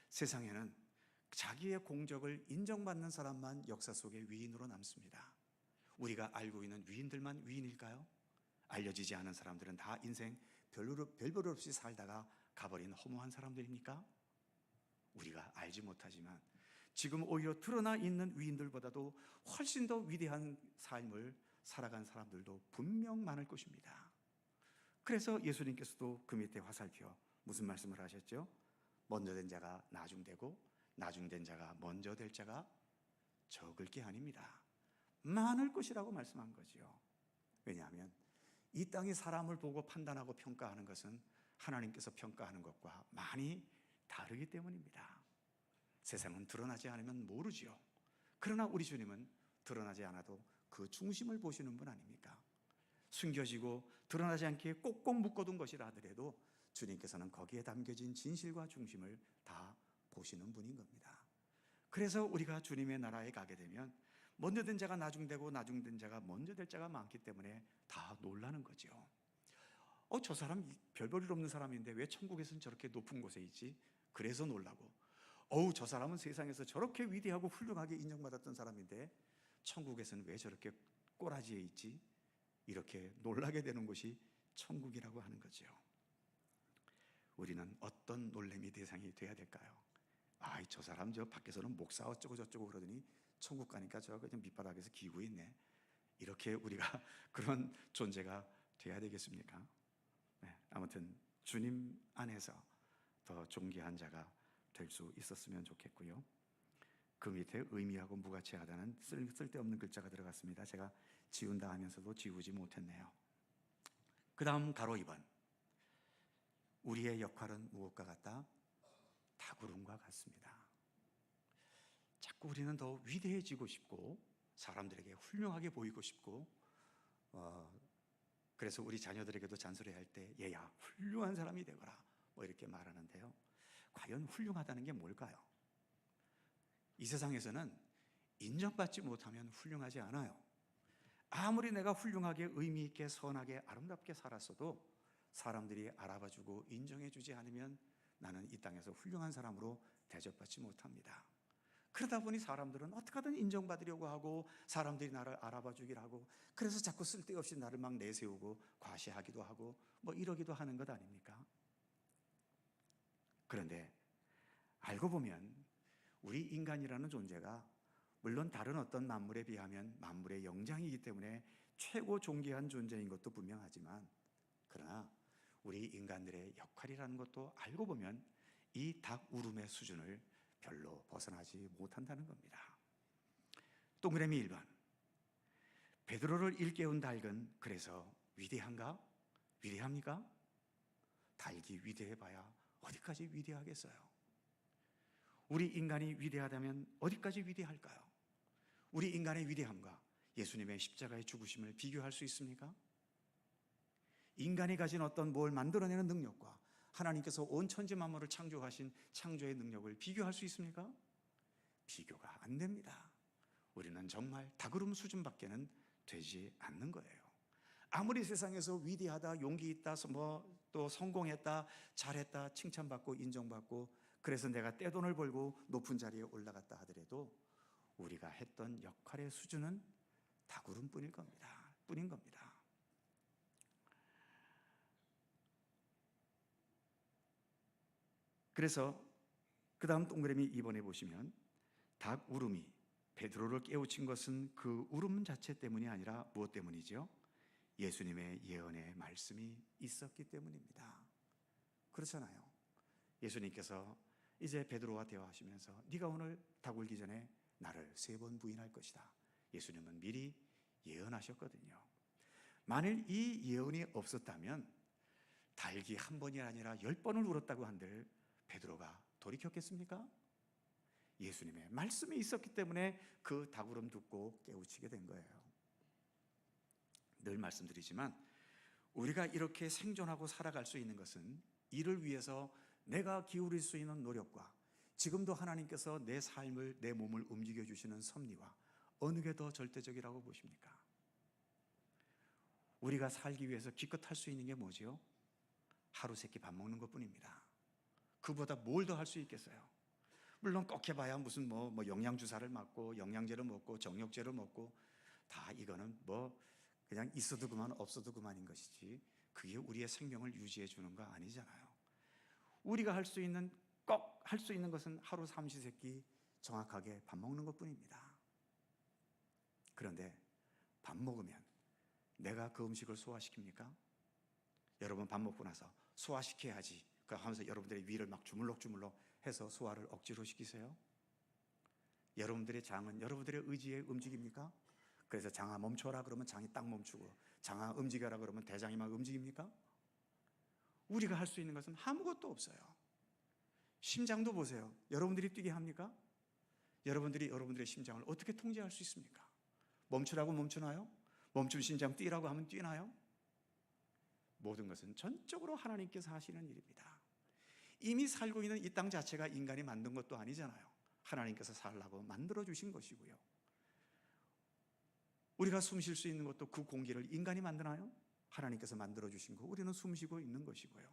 S2: 세상에는 자기의 공적을 인정받는 사람만 역사 속의 위인으로 남습니다. 우리가 알고 있는 위인들만 위인일까요? 알려지지 않은 사람들은 다 인생 별별 없이 살다가 가버린 허무한 사람들입니까? 우리가 알지 못하지만 지금 오히려 드러나 있는 위인들보다도 훨씬 더 위대한 삶을 살아간 사람들도 분명 많을 것입니다. 그래서 예수님께서도 그 밑에 화살표 무슨 말씀을 하셨죠? 먼저 된 자가 나중되고 나중된 자가 먼저 될 자가 적을 게 아닙니다. 많을 것이라고 말씀한 거지요. 왜냐하면 이 땅의 사람을 보고 판단하고 평가하는 것은 하나님께서 평가하는 것과 많이 다르기 때문입니다. 세상은 드러나지 않으면 모르지요. 그러나 우리 주님은 드러나지 않아도 그 중심을 보시는 분 아닙니까? 숨겨지고 드러나지 않게 꼭꼭 묶어둔 것이라 하더라도 주님께서는 거기에 담겨진 진실과 중심을 다 보시는 분인 겁니다. 그래서 우리가 주님의 나라에 가게 되면 먼저 된 자가 나중되고 나중된 자가 먼저 될 자가 많기 때문에 다 놀라는 거죠. 저 사람 별볼일 없는 사람인데 왜 천국에서는 저렇게 높은 곳에 있지? 그래서 놀라고, 저 사람은 세상에서 저렇게 위대하고 훌륭하게 인정받았던 사람인데 천국에서는 왜 저렇게 꼬라지에 있지? 이렇게 놀라게 되는 곳이 천국이라고 하는 거죠. 우리는 어떤 놀림의 대상이 돼야 될까요? 아, 저 사람 저 밖에서는 목사 어쩌고 저쩌고 그러더니 천국 가니까 저 그냥 밑바닥에서 기고 있네. 이렇게 우리가 그런 존재가 돼야 되겠습니까? 네, 아무튼 주님 안에서 더 존귀한 자가 될 수 있었으면 좋겠고요. 그 밑에 의미하고 무가치하다는 쓸데없는 글자가 들어갔습니다. 제가 지운다 하면서도 지우지 못했네요. 그 다음 가로 2번. 우리의 역할은 무엇과 같다? 닭구름과 같습니다. 자꾸 우리는 더 위대해지고 싶고 사람들에게 훌륭하게 보이고 싶고 그래서 우리 자녀들에게도 잔소리할 때 얘야 훌륭한 사람이 되거라 뭐 이렇게 말하는데요. 과연 훌륭하다는 게 뭘까요? 이 세상에서는 인정받지 못하면 훌륭하지 않아요. 아무리 내가 훌륭하게 의미 있게 선하게 아름답게 살았어도 사람들이 알아봐주고 인정해주지 않으면 나는 이 땅에서 훌륭한 사람으로 대접받지 못합니다. 그러다 보니 사람들은 어떻게 하든 인정받으려고 하고 사람들이 나를 알아봐주기를 하고 그래서 자꾸 쓸데없이 나를 막 내세우고 과시하기도 하고 뭐 이러기도 하는 것 아닙니까? 그런데 알고 보면 우리 인간이라는 존재가 물론 다른 어떤 만물에 비하면 만물의 영장이기 때문에 최고 존귀한 존재인 것도 분명하지만 그러나 우리 인간들의 역할이라는 것도 알고 보면 이 닭 울음의 수준을 별로 벗어나지 못한다는 겁니다. 동그라미 1번. 베드로를 일깨운 닭은 그래서 위대한가? 위대합니까? 닭이 위대해봐야 어디까지 위대하겠어요? 우리 인간이 위대하다면 어디까지 위대할까요? 우리 인간의 위대함과 예수님의 십자가의 죽으심을 비교할 수 있습니까? 인간이 가진 어떤 뭘 만들어내는 능력과 하나님께서 온 천지 만물을 창조하신 창조의 능력을 비교할 수 있습니까? 비교가 안 됩니다. 우리는 정말 닭으름 수준밖에는 되지 않는 거예요. 아무리 세상에서 위대하다, 용기 있다, 또 성공했다, 잘했다, 칭찬받고 인정받고 그래서 내가 떼돈을 벌고 높은 자리에 올라갔다 하더라도 우리가 했던 역할의 수준은 닭으름뿐인 겁니다. 그래서 그 다음 동그라미 2번에 보시면 닭 울음이 베드로를 깨우친 것은 그 울음 자체 때문이 아니라 무엇 때문이죠? 예수님의 예언의 말씀이 있었기 때문입니다. 그렇잖아요. 예수님께서 이제 베드로와 대화하시면서 네가 오늘 닭 울기 전에 나를 3번 부인할 것이다. 예수님은 미리 예언하셨거든요. 만일 이 예언이 없었다면 닭이 한 번이 아니라 10번을 울었다고 한들 베드로가 돌이켰겠습니까? 예수님의 말씀이 있었기 때문에 그 닭울음 듣고 깨우치게 된 거예요. 늘 말씀드리지만 우리가 이렇게 생존하고 살아갈 수 있는 것은 이를 위해서 내가 기울일 수 있는 노력과 지금도 하나님께서 내 삶을 내 몸을 움직여 주시는 섭리와 어느 게 더 절대적이라고 보십니까? 우리가 살기 위해서 기껏 할 수 있는 게 뭐지요? 하루 세끼 밥 먹는 것뿐입니다. 그보다 뭘 더 할 수 있겠어요? 물론 꼭 해봐야 무슨 뭐 영양주사를 맞고 영양제를 먹고 정력제를 먹고 다 이거는 그냥 있어도 그만 없어도 그만인 것이지 그게 우리의 생명을 유지해 주는 거 아니잖아요. 우리가 할 수 있는 꼭 할 수 있는 것은 하루 삼시세끼 정확하게 밥 먹는 것뿐입니다. 그런데 밥 먹으면 내가 그 음식을 소화시킵니까? 여러분 밥 먹고 나서 소화시켜야지 하면서 여러분들의 위를 막 주물럭주물럭 해서 소화를 억지로 시키세요? 여러분들의 장은 여러분들의 의지에 움직입니까? 그래서 장아 멈춰라 그러면 장이 딱 멈추고 장아 움직여라 그러면 대장이 막 움직입니까? 우리가 할 수 있는 것은 아무것도 없어요. 심장도 보세요. 여러분들이 뛰게 합니까? 여러분들이 여러분들의 심장을 어떻게 통제할 수 있습니까? 멈추라고 멈추나요? 멈춘 심장 뛰라고 하면 뛰나요? 모든 것은 전적으로 하나님께서 하시는 일입니다. 이미 살고 있는 이 땅 자체가 인간이 만든 것도 아니잖아요. 하나님께서 살라고 만들어 주신 것이고요. 우리가 숨 쉴 수 있는 것도 그 공기를 인간이 만드나요? 하나님께서 만들어 주신 거 우리는 숨 쉬고 있는 것이고요.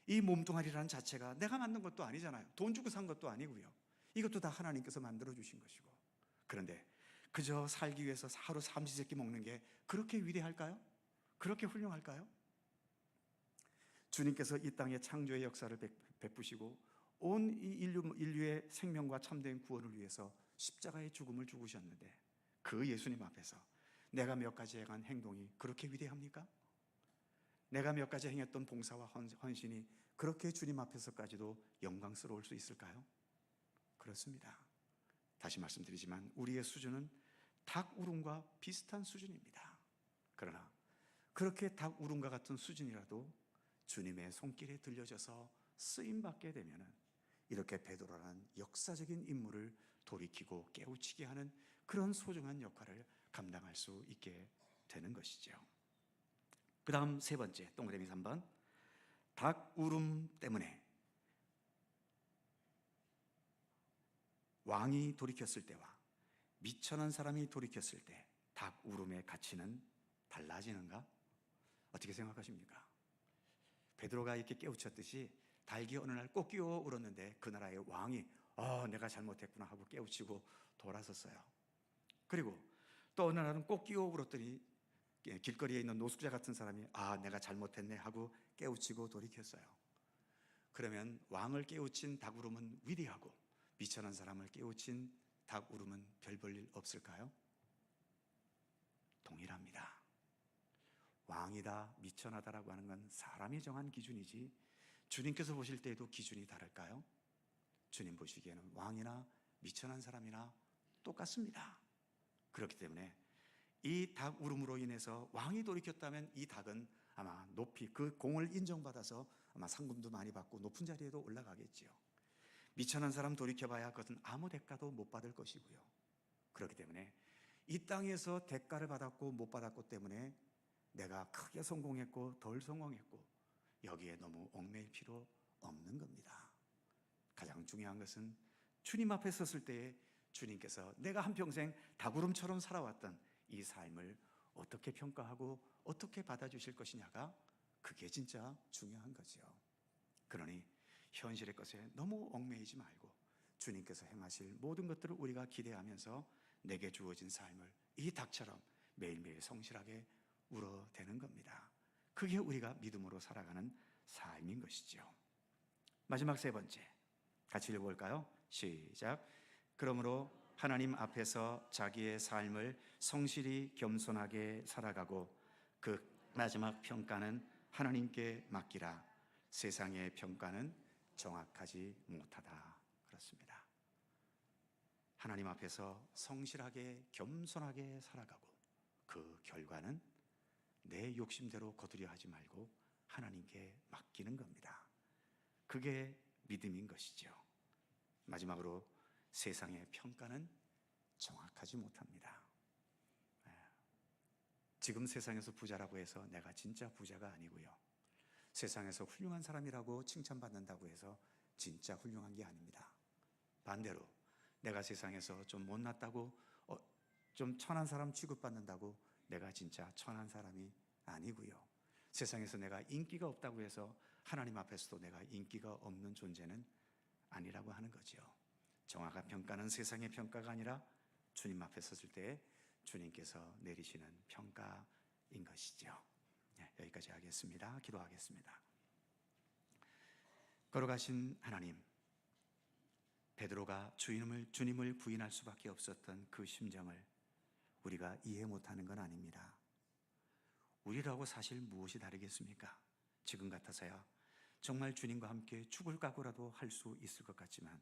S2: 이 몸뚱아리라는 자체가 내가 만든 것도 아니잖아요. 돈 주고 산 것도 아니고요. 이것도 다 하나님께서 만들어 주신 것이고. 그런데 그저 살기 위해서 하루 삼시세끼 먹는 게 그렇게 위대할까요? 그렇게 훌륭할까요? 주님께서 이 땅의 창조의 역사를 베푸시고 온 이 인류의 생명과 참된 구원을 위해서 십자가의 죽음을 죽으셨는데 그 예수님 앞에서 내가 몇 가지 행한 행동이 그렇게 위대합니까? 내가 몇 가지 행했던 봉사와 헌신이 그렇게 주님 앞에서까지도 영광스러울 수 있을까요? 그렇습니다. 다시 말씀드리지만 우리의 수준은 닭 울음과 비슷한 수준입니다. 그러나 그렇게 닭 울음과 같은 수준이라도 주님의 손길에 들려져서 쓰임받게 되면 이렇게 베드로라는 역사적인 인물을 돌이키고 깨우치게 하는 그런 소중한 역할을 감당할 수 있게 되는 것이죠. 그 다음 세 번째, 동그라미 3번. 닭 울음 때문에 왕이 돌이켰을 때와 미천한 사람이 돌이켰을 때 닭 울음의 가치는 달라지는가? 어떻게 생각하십니까? 베드로가 이렇게 깨우쳤듯이 닭이 어느 날 꼭 끼어 울었는데 그 나라의 왕이 내가 잘못했구나 하고 깨우치고 돌아섰어요. 그리고 또 어느 날은 꼭 끼어 울었더니 길거리에 있는 노숙자 같은 사람이 내가 잘못했네 하고 깨우치고 돌이켰어요. 그러면 왕을 깨우친 닭 울음은 위대하고 미천한 사람을 깨우친 닭 울음은 별 볼 일 없을까요? 동일합니다. 왕이다, 미천하다라고 하는 건 사람이 정한 기준이지 주님께서 보실 때에도 기준이 다를까요? 주님 보시기에는 왕이나 미천한 사람이나 똑같습니다. 그렇기 때문에 이 닭 울음으로 인해서 왕이 돌이켰다면 이 닭은 아마 높이 그 공을 인정받아서 아마 상금도 많이 받고 높은 자리에도 올라가겠지요. 미천한 사람 돌이켜봐야 그것은 아무 대가도 못 받을 것이고요. 그렇기 때문에 이 땅에서 대가를 받았고 못 받았고 때문에 내가 크게 성공했고 덜 성공했고 여기에 너무 얽매일 필요 없는 겁니다. 가장 중요한 것은 주님 앞에 섰을 때에 주님께서 내가 한평생 닭울음처럼 살아왔던 이 삶을 어떻게 평가하고 어떻게 받아주실 것이냐가 그게 진짜 중요한 거죠. 그러니 현실의 것에 너무 얽매이지 말고 주님께서 행하실 모든 것들을 우리가 기대하면서 내게 주어진 삶을 이 닭처럼 매일매일 성실하게 울어대는 겁니다. 그게 우리가 믿음으로 살아가는 삶인 것이죠. 마지막 세 번째, 같이 읽어볼까요? 시작. 그러므로 하나님 앞에서 자기의 삶을 성실히 겸손하게 살아가고 그 마지막 평가는 하나님께 맡기라. 세상의 평가는 정확하지 못하다. 그렇습니다. 하나님 앞에서 성실하게 겸손하게 살아가고 그 결과는 내 욕심대로 거두려 하지 말고 하나님께 맡기는 겁니다. 그게 믿음인 것이죠. 마지막으로 세상의 평가는 정확하지 못합니다. 지금 세상에서 부자라고 해서 내가 진짜 부자가 아니고요. 세상에서 훌륭한 사람이라고 칭찬받는다고 해서 진짜 훌륭한 게 아닙니다. 반대로 내가 세상에서 좀 못났다고 좀 천한 사람 취급받는다고 내가 진짜 천한 사람이 아니고요. 세상에서 내가 인기가 없다고 해서 하나님 앞에서도 내가 인기가 없는 존재는 아니라고 하는 거죠. 정확한 평가는 세상의 평가가 아니라 주님 앞에 섰을 때 주님께서 내리시는 평가인 것이죠. 여기까지 하겠습니다. 기도하겠습니다. 걸어가신 하나님, 베드로가 주님을 부인할 수밖에 없었던 그 심정을 우리가 이해 못하는 건 아닙니다. 우리라고 사실 무엇이 다르겠습니까? 지금 같아서야 정말 주님과 함께 죽을 각오라도 할 수 있을 것 같지만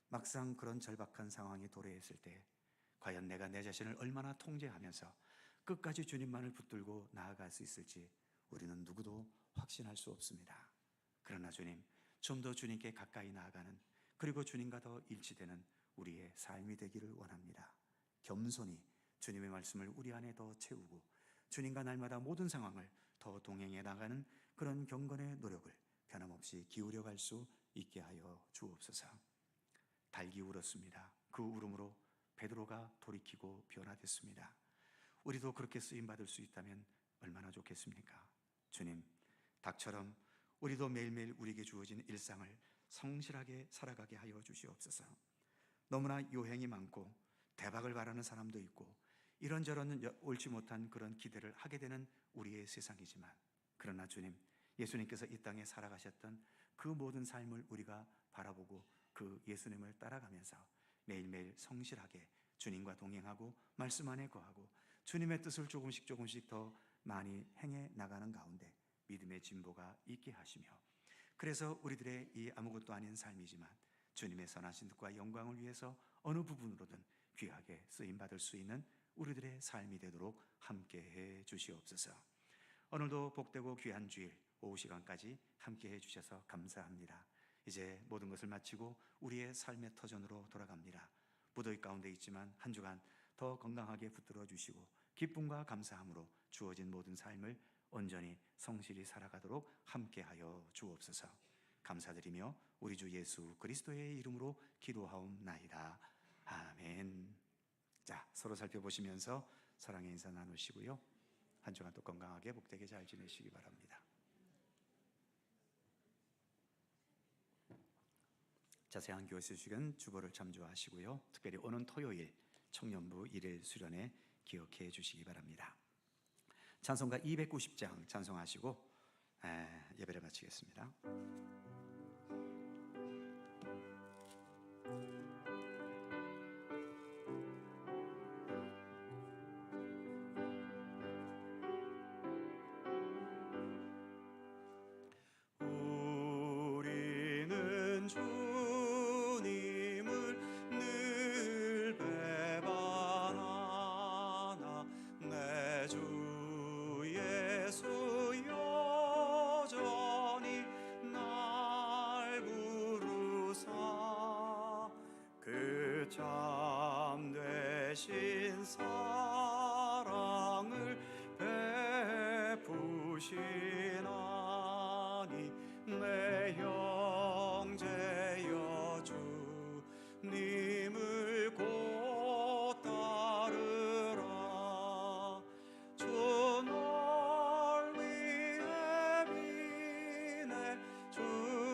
S2: 막상 그런 절박한 상황에 도래했을 때 과연 내가 내 자신을 얼마나 통제하면서 끝까지 주님만을 붙들고 나아갈 수 있을지 우리는 누구도 확신할 수 없습니다. 그러나 주님, 좀 더 주님께 가까이 나아가는 그리고 주님과 더 일치되는 우리의 삶이 되기를 원합니다. 겸손히 주님의 말씀을 우리 안에 더 채우고 주님과 날마다 모든 상황을 더 동행해 나가는 그런 경건의 노력을 변함없이 기울여갈 수 있게 하여 주옵소서. 닭이 울었습니다. 그 울음으로 베드로가 돌이키고 변화됐습니다. 우리도 그렇게 쓰임받을 수 있다면 얼마나 좋겠습니까? 주님, 닭처럼 우리도 매일매일 우리에게 주어진 일상을 성실하게 살아가게 하여 주시옵소서. 너무나 요행이 많고 대박을 바라는 사람도 있고 이런저런 옳지 못한 그런 기대를 하게 되는 우리의 세상이지만 그러나 주님, 예수님께서 이 땅에 살아가셨던 그 모든 삶을 우리가 바라보고 그 예수님을 따라가면서 매일매일 성실하게 주님과 동행하고 말씀 안에 거하고 주님의 뜻을 조금씩 더 많이 행해 나가는 가운데 믿음의 진보가 있게 하시며, 그래서 우리들의 이 아무것도 아닌 삶이지만 주님의 선하신 뜻과 영광을 위해서 어느 부분으로든 귀하게 쓰임받을 수 있는 우리들의 삶이 되도록 함께해 주시옵소서. 오늘도 복되고 귀한 주일 오후 시간까지 함께해 주셔서 감사합니다. 이제 모든 것을 마치고 우리의 삶의 터전으로 돌아갑니다. 무더위 가운데 있지만 한 주간 더 건강하게 붙들어 주시고 기쁨과 감사함으로 주어진 모든 삶을 온전히 성실히 살아가도록 함께하여 주옵소서. 감사드리며 우리 주 예수 그리스도의 이름으로 기도하옵나이다. 아멘. 자, 서로 살펴보시면서 사랑의 인사 나누시고요. 한 주간 또 건강하게 복되게 잘 지내시기 바랍니다. 자세한 교회 소식은 주보를 참조하시고요. 특별히 오는 토요일 청년부 일일 수련회 기억해 주시기 바랍니다. 찬송가 290장 찬송하시고 예배를 마치겠습니다.
S4: 우리는 주님을 늘 배반하나 내 주 예수 여전히 날 부르사 그 참되신 사랑을 베푸시나니 내 형제여 주님을 곧 따르라. 주 널 위해 비네 주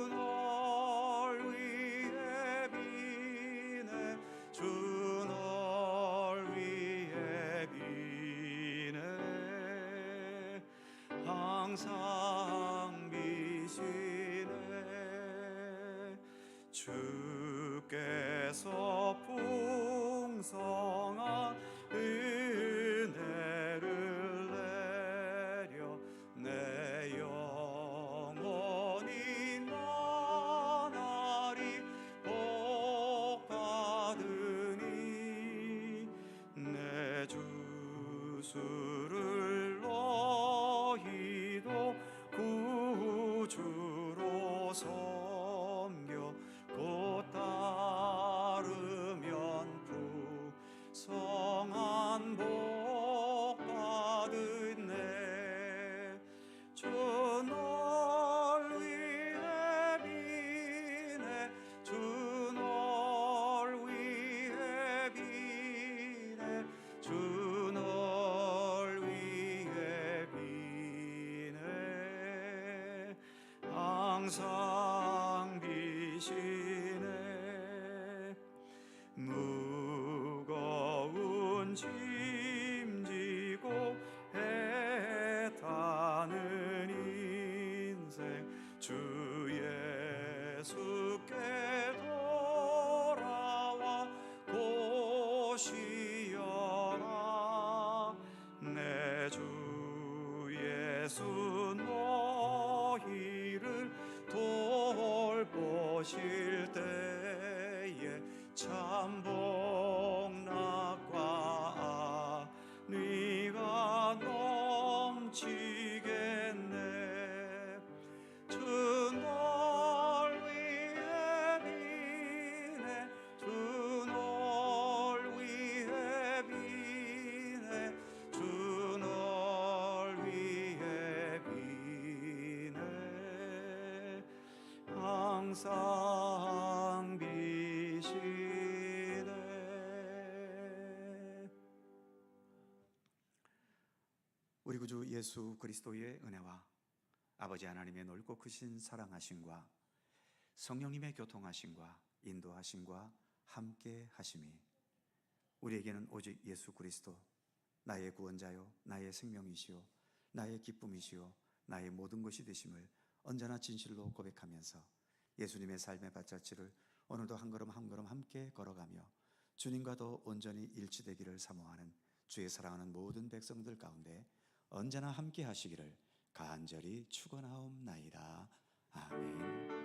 S4: 널 위해 비네 주 널 위해 비네 항상 비시네. 주께서 풍성한 은혜를 내려 내 영혼이 나날이 복받으니 내 주수를 너희도 구주로 섬겨 곧 따르면 풍성한 복 받으네. 주 널 위해 비네 주 널 위해 비네 주 널 위해 비네 항상 비시네. 무거운 짐 지고 애타는 인생 주 예수께 돌아와 고시여라. 내 주 예수 너희를 돌보실 때에 참 복락과 네가 넘치겠네. 주 널 위해 비네 주 널 위해 비네 주 널 위해 비네 항상 비시네.
S2: 우리 구주 예수 그리스도의 은혜와 아버지 하나님의 넓고 크신 사랑하심과 성령님의 교통하심과 인도하심과 함께 하심이 우리에게는 오직 예수 그리스도 나의 구원자요 나의 생명이시요 나의 기쁨이시요 나의 모든 것이 되심을 언제나 진실로 고백하면서 예수님의 삶의 발자취를 오늘도 한 걸음 한 걸음 함께 걸어가며 주님과도 온전히 일치되기를 사모하는 주의 사랑하는 모든 백성들 가운데 언제나 함께 하시기를 간절히 축원하옵나이다. 아멘.